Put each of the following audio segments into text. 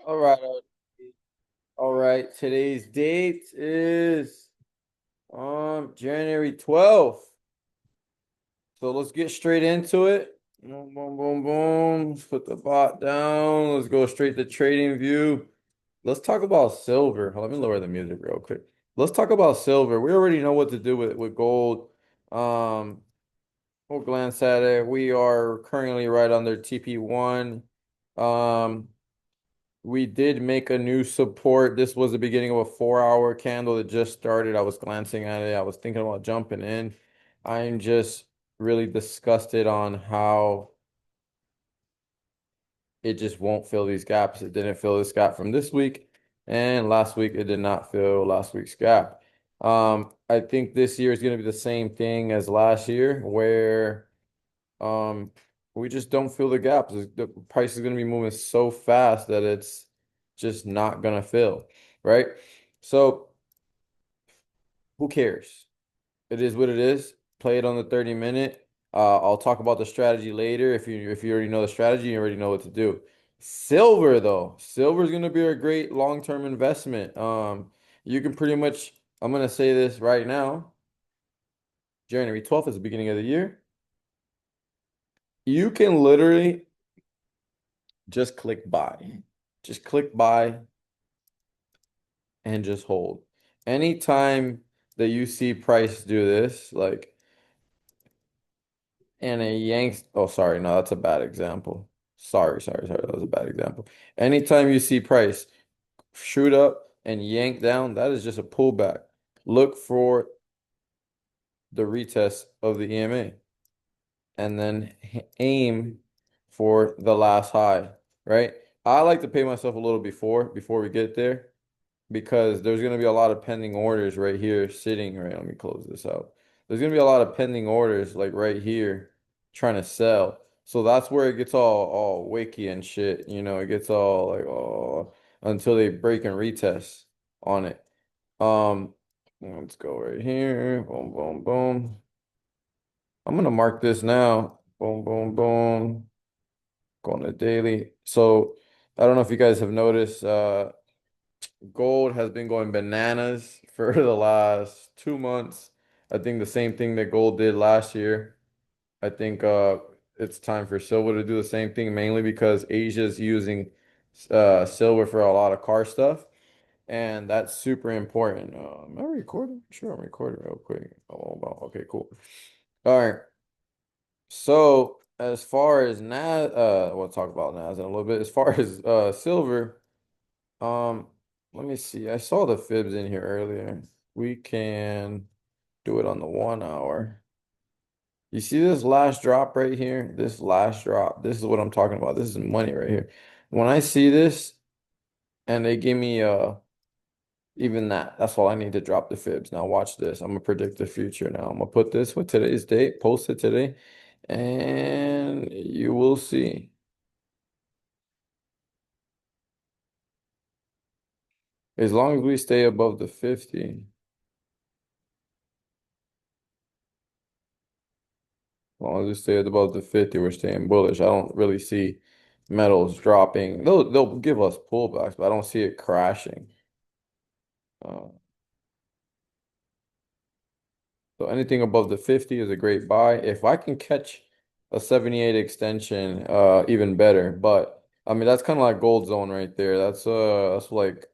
All right. All right. Today's date is January 12th. So let's get straight into it. Boom, boom, boom, boom. Let's put the bot down. Let's go straight to trading view. Let's talk about silver. Let me lower the music real quick. Let's talk about silver. We already know what to do with gold. Um, we'll glance at it. We are currently right under TP1. Um, We did make a new support. This was the beginning of a 4 hour candle that just started. I was glancing at it. I was thinking about jumping in. I'm just really disgusted on how it just won't fill these gaps. It didn't fill this gap from this week, and last week it did not fill last week's gap. I think this year is going to be the same thing as last year, where um, we just don't fill the gaps. The price is going to be moving so fast that it's just not going to fill, right? So who cares? It is what it is. Play it on the 30 minute. I'll talk about the strategy later. If you already know the strategy, you already know what to do. Silver though, silver is going to be a great long-term investment. You can pretty much, I'm going to say this right now. January 12th is the beginning of the year. You can literally just click buy. Just click buy and just hold. Anytime that you see price do this, like, and it yanks, oh, sorry, no, that's a bad example. Sorry, that was a bad example. Anytime you see price shoot up and yank down, that is just a pullback. Look for the retest of the EMA and then aim for the last high, right? I like to pay myself a little before we get there, because there's going to be a lot of pending orders right here sitting, right? Let me close this out. There's going to be a lot of pending orders like right here trying to sell. So that's where it gets all wicky and shit. It gets all like, oh, until they break and retest on it. Um, let's go right here. Boom, boom, boom. I'm gonna mark this now. Boom, boom, boom. Going to daily. So I don't know if you guys have noticed, gold has been going bananas for the last 2 months. I think the same thing that gold did last year. I think it's time for silver to do the same thing, mainly because Asia's using silver for a lot of car stuff, and that's super important. Am I recording? Sure, I'm recording real quick. Oh, wow. Okay, cool. All right. So as far as Nas, we'll talk about Nas in a little bit. As far as silver. Um, Let me see. I saw the fibs in here earlier. We can do it on the 1 hour. You see this last drop right here? This last drop. This is what I'm talking about. This is money right here. When I see this and they give me even that's all I need to drop the fibs. Now watch this. I'm gonna predict the future now. I'm gonna put this with today's date, post it today, and you will see. As long as we stay above the 50. As long as we stay above the 50, we're staying bullish. I don't really see metals dropping. They'll give us pullbacks, but I don't see it crashing. Uh, so anything above the 50 is a great buy. If I can catch a 78 extension, even better. But I mean, that's kind of like gold zone right there. That's like,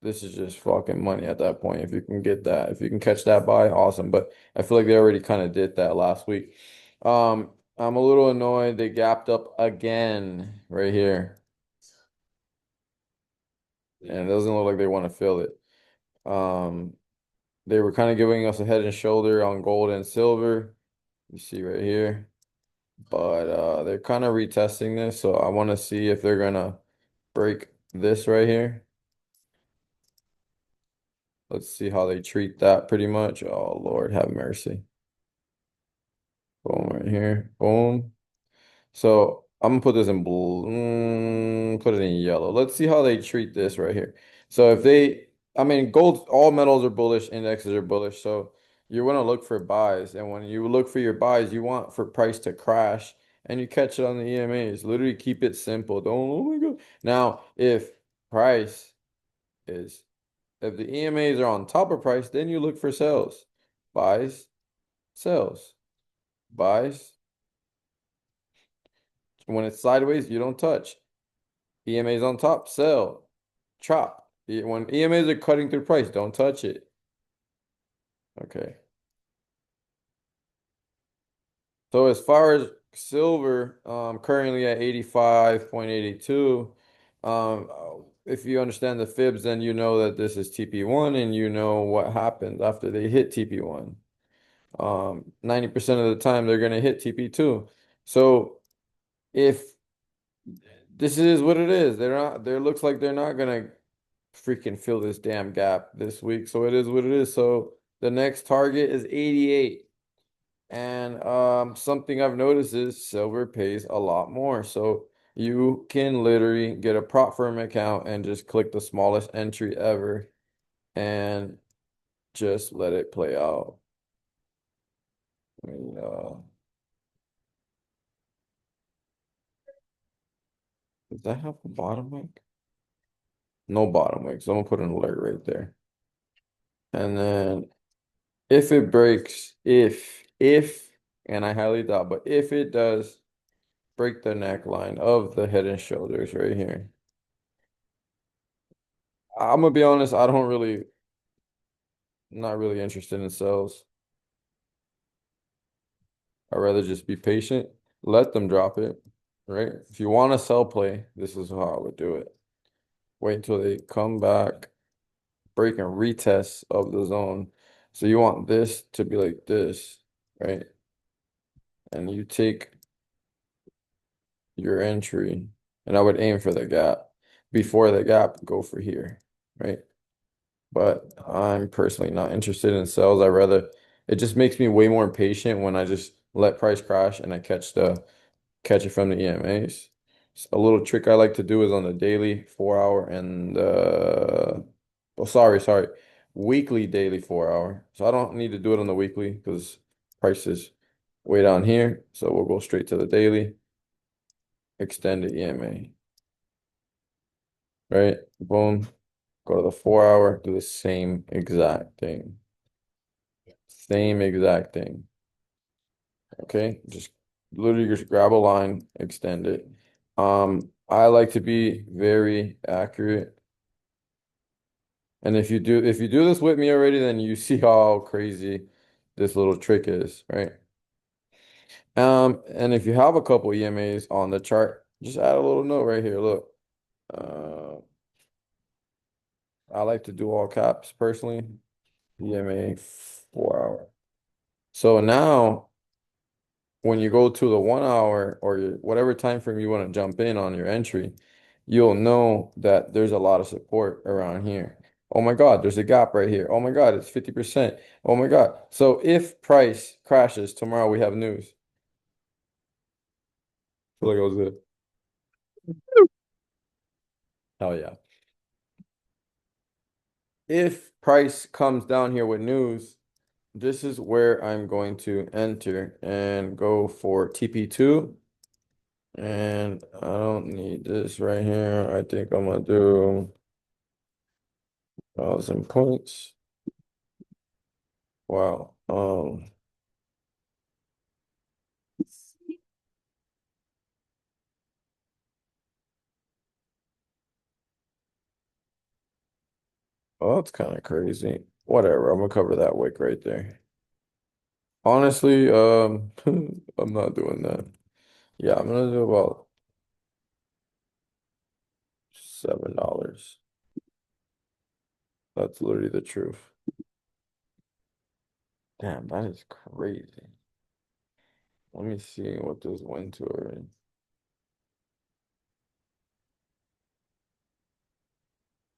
this is just fucking money at that point. If you can get that, if you can catch that buy, awesome. But I feel like they already kind of did that last week. I'm a little annoyed they gapped up again right here. And it doesn't look like they want to fill it. Um, they were kind of giving us a head and shoulder on gold and silver. You see right here. But they're kind of retesting this, so I want to see if they're gonna break this right here. Let's see how they treat that pretty much. Oh Lord, have mercy. Boom right here. Boom. So I'm gonna put this in blue. Put it in yellow. Let's see how they treat this right here. So if they, I mean, gold, all metals are bullish, indexes are bullish. So you want to look for buys, and when you look for your buys, you want for price to crash and you catch it on the EMAs. Literally keep it simple. Don't, oh my God. Now, price is, if the EMAs are on top of price, then you look for sells, buys, sells, buys. When it's sideways, you don't touch. EMAs on top, sell, chop. When EMAs are cutting through price, don't touch it. Okay. So as far as silver, currently at 85.82, if you understand the fibs, then you know that this is TP1 and you know what happens after they hit TP1. 90% of the time they're gonna hit TP2. So if this is what it is, there looks like they're not gonna freaking fill this damn gap this week. So it is what it is. So the next target is 88. And something I've noticed is silver pays a lot more. So you can literally get a prop firm account and just click the smallest entry ever and just let it play out. I mean, does that have a bottom wick? No bottom wick. So I'm gonna put an alert right there. And then if it breaks, and I highly doubt, but if it does break the neckline of the head and shoulders right here, I'm gonna be honest, not really interested in sales. I'd rather just be patient, let them drop it, right? If you want to sell play, this is how I would do it. Wait until they come back, break and retest of the zone. So you want this to be like this, right? And you take your entry, and I would aim for the gap. Before the gap, go for here, right? But I'm personally not interested in sales. It just makes me way more patient when I just let price crash and I catch it from the EMAs. A little trick I like to do is on the daily 4 hour and sorry, weekly daily 4 hour. So I don't need to do it on the weekly because price is way down here. So we'll go straight to the daily, extend the EMA, right? Boom. Go to the 4 hour, do the same exact thing. Same exact thing. Okay, just literally just grab a line, extend it. I like to be very accurate. And if you do this with me already, then you see how crazy this little trick is, right? And if you have a couple EMAs on the chart, just add a little note right here. Look, uh, I like to do all caps personally. EMA 4 hour. So now when you go to the 1 hour or whatever time frame you want to jump in on your entry, you'll know that there's a lot of support around here. Oh my God, there's a gap right here. Oh my God, it's 50%. Oh my God. So if price crashes tomorrow, we have news. Feel like I was good. Hell yeah. If price comes down here with news, this is where I'm going to enter and go for TP2. And I don't need this right here. I think I'm gonna do 1,000 points. Wow. Oh, that's kind of crazy. Whatever. I'm gonna cover that wick right there. Honestly, I'm not doing that. Yeah, I'm gonna do about $7. That's literally the truth. Damn, that is crazy. Let me see what this went to already.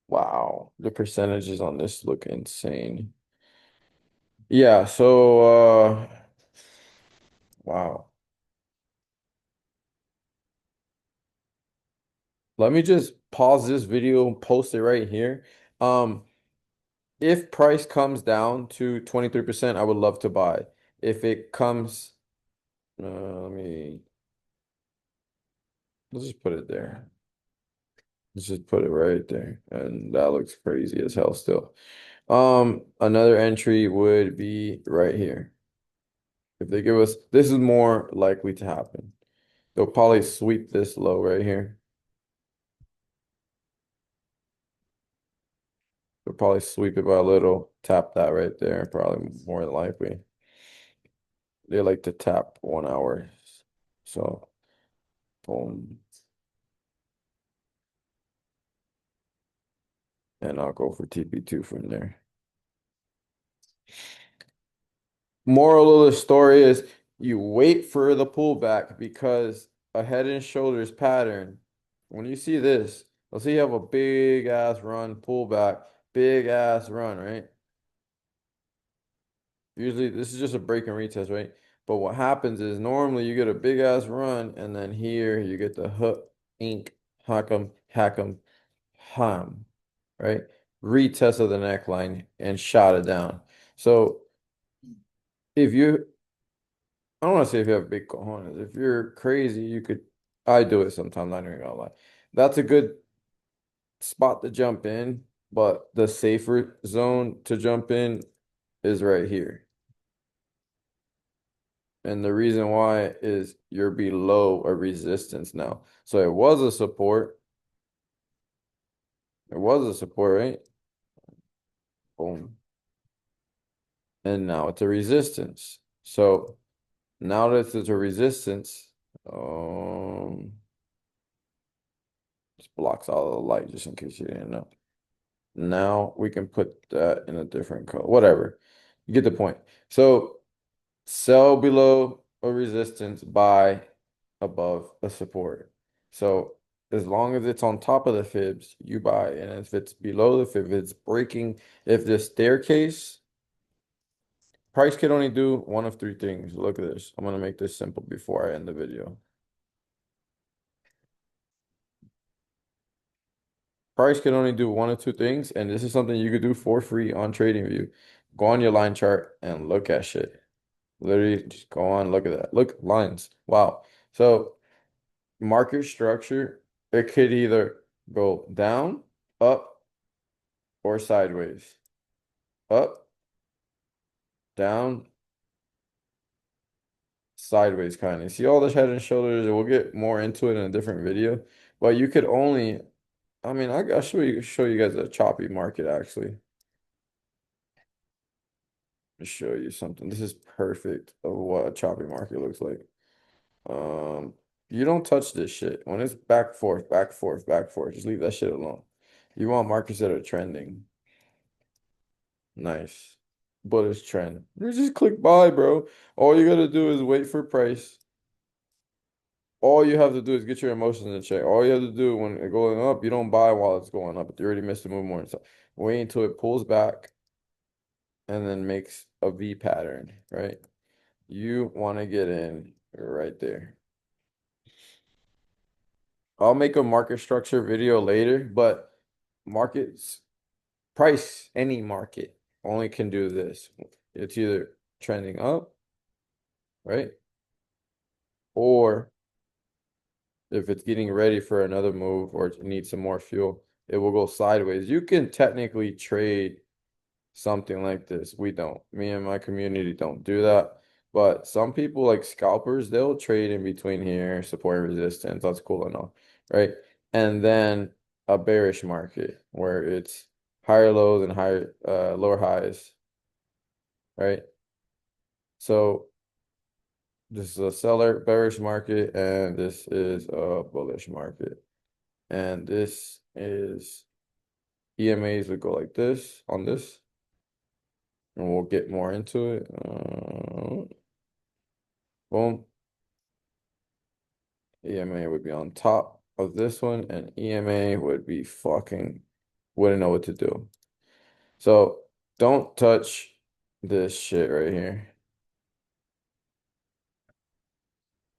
Wow, the percentages on this look insane. Yeah, so wow. Let me just pause this video and post it right here. Um, if price comes down to 23%, I would love to buy. If it comes, let me. Let's just put it there. Let's just put it right there. And that looks crazy as hell still. Another entry would be right here. If they give us, this is more likely to happen. They'll probably sweep this low right here. They'll probably sweep it by a little, tap that right there, probably more than likely. They like to tap 1 hour. So, boom. And I'll go for TP2 from there. Moral of the story is you wait for the pullback because a head and shoulders pattern, when you see this, let's say you have a big ass run, pullback, big ass run, right? Usually this is just a break and retest, right? But what happens is normally you get a big ass run and then here you get the hook, ink, hack 'em, ham, right? Retest of the neckline and shot it down. So if you I don't want to say if you have big cojones. If you're crazy, you could. I do it sometimes. I'm not even gonna lie. That's a good spot to jump in, but the safer zone to jump in is right here. And the reason why is you're below a resistance now. So it was a support. It was a support, right? Boom. And now it's a resistance. So now that it's a resistance, um, just blocks all the light just in case you didn't know. Now we can put that in a different color, whatever. You get the point. So sell below a resistance, buy above a support. So as long as it's on top of the fibs, you buy. And if it's below the fib, it's breaking. If the staircase, price can only do one of three things. Look at this. I'm gonna make this simple before I end the video. Price can only do one of two things, and this is something you could do for free on TradingView. Go on your line chart and look at shit. Literally, just go on, look at that. Look, lines. Wow. So, market structure, it could either go down, up, or sideways. Up, down, sideways, kind of. See all this head and shoulders, and we'll get more into it in a different video. But you could only, I mean, I'll show you guys a choppy market actually. To show you something. This is perfect of what a choppy market looks like. Um, you don't touch this shit. When it's back, forth, back, forth, back, forth, just leave that shit alone. You want markets that are trending. Nice. Bullish trend. You just click buy, bro. All you gotta do is wait for price. All you have to do is get your emotions in check. All you have to do when it's going up, you don't buy while it's going up. You already missed the move more. So wait until it pulls back and then makes a V pattern, right? You want to get in right there. I'll make a market structure video later, but markets, price, any market only can do this. It's either trending up, right? Or if it's getting ready for another move or it needs some more fuel, it will go sideways. You can technically trade something like this. We don't. Me and my community don't do that. But some people like scalpers, they'll trade in between here, support and resistance. That's cool enough, right? And then a bearish market where it's higher lows and higher lower highs, right? So this is a seller bearish market and this is a bullish market. And this is EMAs would go like this on this, and we'll get more into it. Boom. EMA would be on top of this one, and EMA would be fucking wouldn't know what to do. So don't touch this shit right here.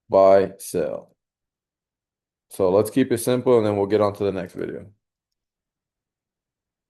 Buy, sell. So let's keep it simple and then we'll get on to the next video.